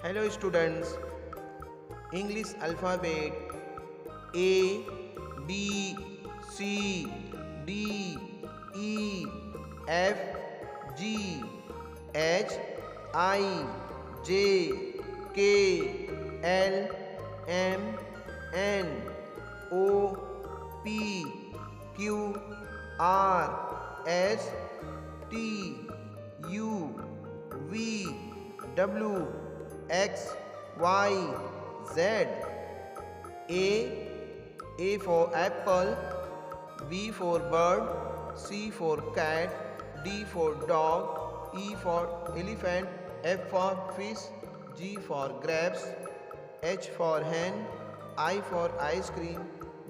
Hello students, English alphabet A, B, C, D, E, F, G, H, I, J, K, L, M, N, O, P, Q, R, S, T, U, V, W, X, Y, Z. A for apple, B for bird, C for cat, D for dog, E for elephant, F for fish, G for grapes, H for hen, I for ice cream,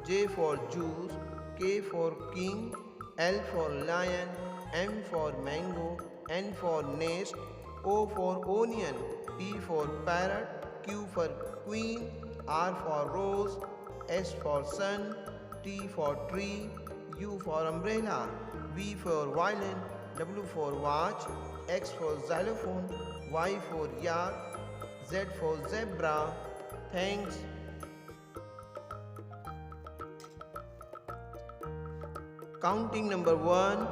J for juice, K for king, L for lion, M for mango, N for nest, O for onion, P for parrot, Q for queen, R for rose, S for sun, T for tree, U for umbrella, V for violin, W for watch, X for xylophone, Y for yak, Z for zebra. Thanks. Counting number 1,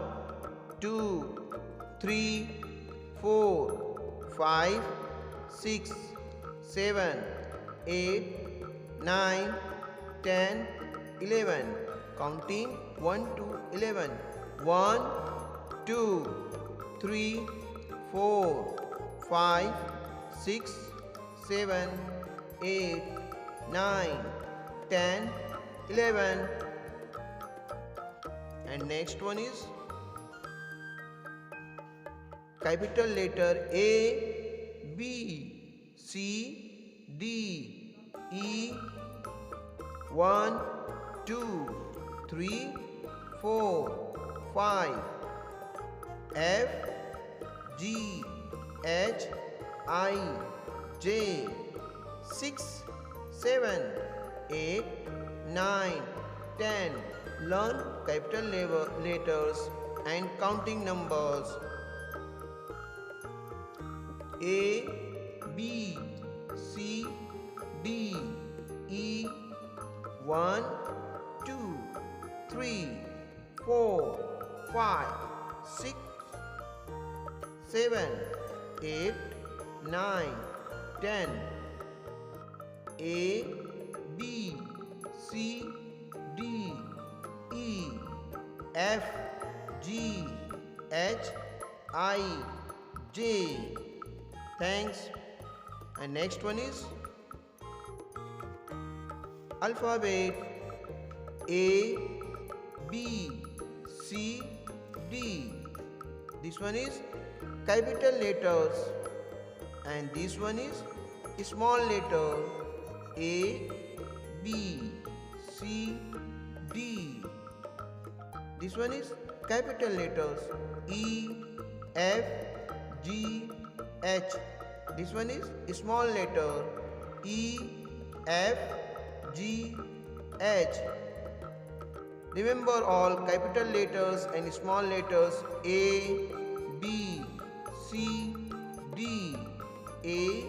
2, 3, 4, 5, 6, 7, 8, 9, 10, 11. Counting 1 to 11. 1, 2, 3, 4, 5, 6, 7, 8, 9, 10, 11. And next one is capital letter A, B, C, D, E, 1, 2, 3, 4, 5, F, G, H, I, J, 6, 7, 8, 9, 10. Learn capital letters and counting numbers. A, B, C, D, E, 1, 2, 3, 4, 5, 6, 7, 8, 9, 10. A, B, C, D, E, F, G, H, I, J. Thanks. And next one is alphabet A, B, C, D. This one is capital letters and this one is small letter A, B, C, D. This one is capital letters E, F, G, H. This one is small letter E, F, G, H. Remember all capital letters and small letters A, B, C, D. A,